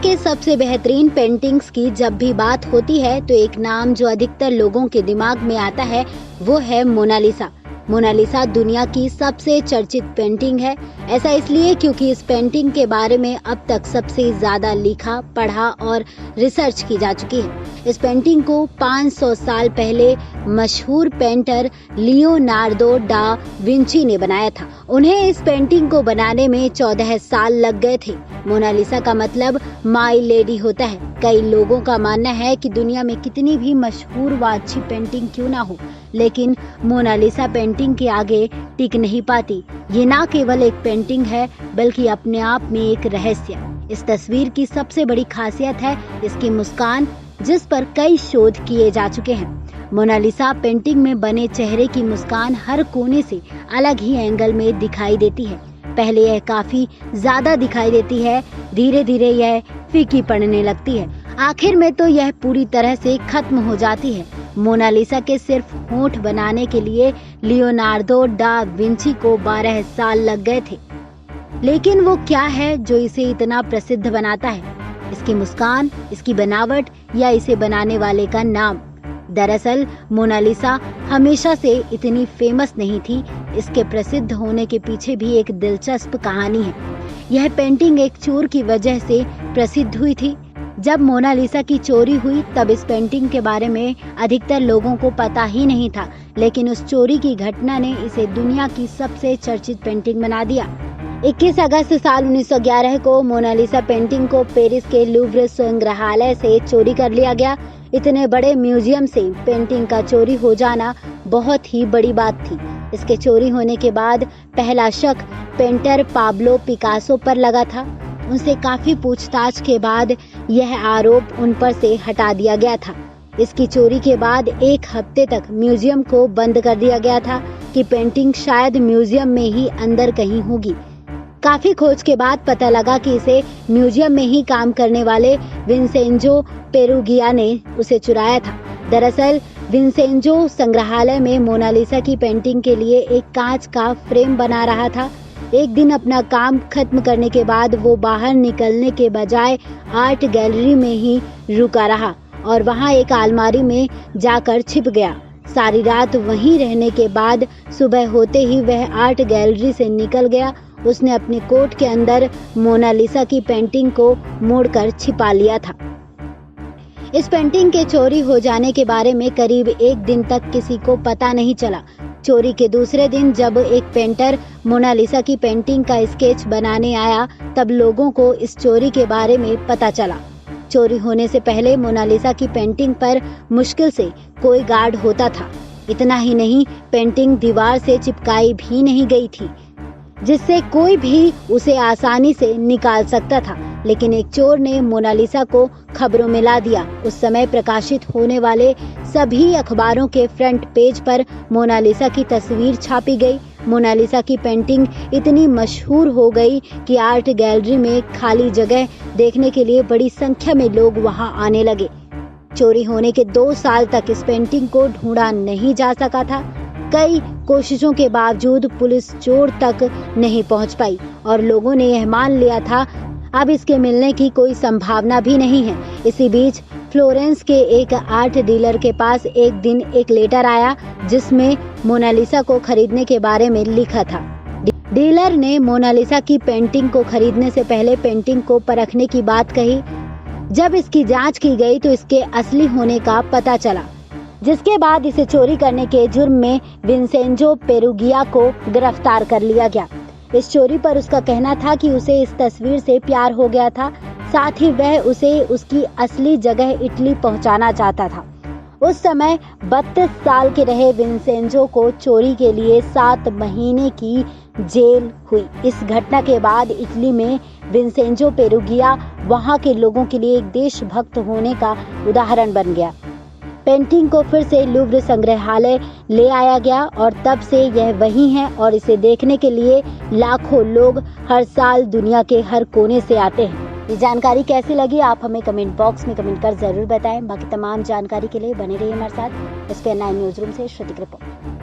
के सबसे बेहतरीन पेंटिंग्स की जब भी बात होती है तो एक नाम जो अधिकतर लोगों के दिमाग में आता है वो है मोनालिसा। मोनालिसा दुनिया की सबसे चर्चित पेंटिंग है। ऐसा इसलिए क्योंकि इस पेंटिंग के बारे में अब तक सबसे ज्यादा लिखा, पढ़ा और रिसर्च की जा चुकी है। इस पेंटिंग को 500 साल पहले मशहूर पेंटर लियोनार्दो डा विंची ने बनाया था। उन्हें इस पेंटिंग को बनाने में 14 साल लग गए थे। मोनालिसा का मतलब माई लेडी होता है। कई लोगों का मानना है कि दुनिया में कितनी भी मशहूर व अच्छी पेंटिंग क्यों ना हो, लेकिन मोनालिसा पेंटिंग के आगे टिक नहीं पाती। ये ना केवल एक पेंटिंग है बल्कि अपने आप में एक रहस्य। इस तस्वीर की सबसे बड़ी खासियत है इसकी मुस्कान, जिस पर कई शोध किए जा चुके हैं। मोनालिसा पेंटिंग में बने चेहरे की मुस्कान हर कोने से अलग ही एंगल में दिखाई देती है। पहले यह काफी ज्यादा दिखाई देती है, धीरे धीरे यह फीकी पड़ने लगती है, आखिर में तो यह पूरी तरह से खत्म हो जाती है। मोनालिसा के सिर्फ होंठ बनाने के लिए लियोनार्दो डा विंची को 12 साल लग गए थे। लेकिन वो क्या है जो इसे इतना प्रसिद्ध बनाता है? इसकी मुस्कान, इसकी बनावट या इसे बनाने वाले का नाम? दरअसल मोनालिसा हमेशा से इतनी फेमस नहीं थी। इसके प्रसिद्ध होने के पीछे भी एक दिलचस्प कहानी है। यह पेंटिंग एक चोर की वजह से प्रसिद्ध हुई थी। जब मोनालिसा की चोरी हुई तब इस पेंटिंग के बारे में अधिकतर लोगों को पता ही नहीं था, लेकिन उस चोरी की घटना ने इसे दुनिया की सबसे चर्चित पेंटिंग बना दिया। 21 अगस्त साल 1911 को मोनालिसा पेंटिंग को पेरिस के लूव्र संग्रहालय से चोरी कर लिया गया। इतने बड़े म्यूजियम से पेंटिंग का चोरी हो जाना बहुत ही बड़ी बात थी। इसके चोरी होने के बाद पहला शक पेंटर पाब्लो पिकासो पर लगा था। उनसे काफी पूछताछ के बाद यह आरोप उन पर से हटा दिया गया था। इसकी चोरी के बाद 1 हफ्ते तक म्यूजियम को बंद कर दिया गया था कि पेंटिंग शायद म्यूजियम में ही अंदर कहीं होगी। काफी खोज के बाद पता लगा कि इसे म्यूजियम में ही काम करने वाले विंसेंजो पेरुगिया ने उसे चुराया था। दरअसल विंसेंजो संग्रहालय में मोनालिसा की पेंटिंग के लिए एक कांच का फ्रेम बना रहा था। एक दिन अपना काम खत्म करने के बाद वो बाहर निकलने के बजाय आर्ट गैलरी में ही रुका रहा और वहाँ एक अलमारी में जाकर छिप गया। सारी रात वहीं रहने के बाद सुबह होते ही वह आर्ट गैलरी से निकल गया। उसने अपने कोट के अंदर मोनालिसा की पेंटिंग को मोड़कर छिपा लिया था। इस पेंटिंग के चोरी हो जाने के बारे में करीब 1 दिन तक किसी को पता नहीं चला। चोरी के दूसरे दिन जब एक पेंटर मोनालिसा की पेंटिंग का स्केच बनाने आया तब लोगों को इस चोरी के बारे में पता चला। चोरी होने से पहले मोनालिसा की पेंटिंग पर मुश्किल से कोई गार्ड होता था। इतना ही नहीं, पेंटिंग दीवार से चिपकाई भी नहीं गई थी जिससे कोई भी उसे आसानी से निकाल सकता था। लेकिन एक चोर ने मोनालिसा को खबरों में ला दिया। उस समय प्रकाशित होने वाले सभी अखबारों के फ्रंट पेज पर मोनालिसा की तस्वीर छापी गई। मोनालिसा की पेंटिंग इतनी मशहूर हो गई कि आर्ट गैलरी में खाली जगह देखने के लिए बड़ी संख्या में लोग वहां आने लगे। चोरी होने के 2 साल तक इस पेंटिंग को ढूंढा नहीं जा सका था। कई कोशिशों के बावजूद पुलिस चोर तक नहीं पहुंच पाई और लोगों ने यह मान लिया था अब इसके मिलने की कोई संभावना भी नहीं है। इसी बीच फ्लोरेंस के एक आर्ट डीलर के पास एक दिन एक लेटर आया जिसमें मोनालिसा को खरीदने के बारे में लिखा था। डीलर ने मोनालिसा की पेंटिंग को खरीदने से पहले पेंटिंग को परखने की बात कही। जब इसकी जांच की गई तो इसके असली होने का पता चला, जिसके बाद इसे चोरी करने के जुर्म में विंसेंजो पेरुगिया को गिरफ्तार कर लिया गया। इस चोरी पर उसका कहना था कि उसे इस तस्वीर से प्यार हो गया था, साथ ही वह उसे उसकी असली जगह इटली पहुंचाना चाहता था। उस समय 32 साल के रहे विंसेंजो को चोरी के लिए 7 महीने की जेल हुई। इस घटना के बाद इटली में विंसेंजो पेरुगिया वहां के लोगों के लिए एक देशभक्त होने का उदाहरण बन गया। पेंटिंग को फिर से लूव्र संग्रहालय ले आया गया और तब से यह वही है और इसे देखने के लिए लाखों लोग हर साल दुनिया के हर कोने से आते हैं। ये जानकारी कैसी लगी आप हमें कमेंट बॉक्स में कमेंट कर जरूर बताएं। बाकी तमाम जानकारी के लिए बने रहिए हमारे साथ। SPN9 न्यूज रूम से श्रुति की रिपोर्ट।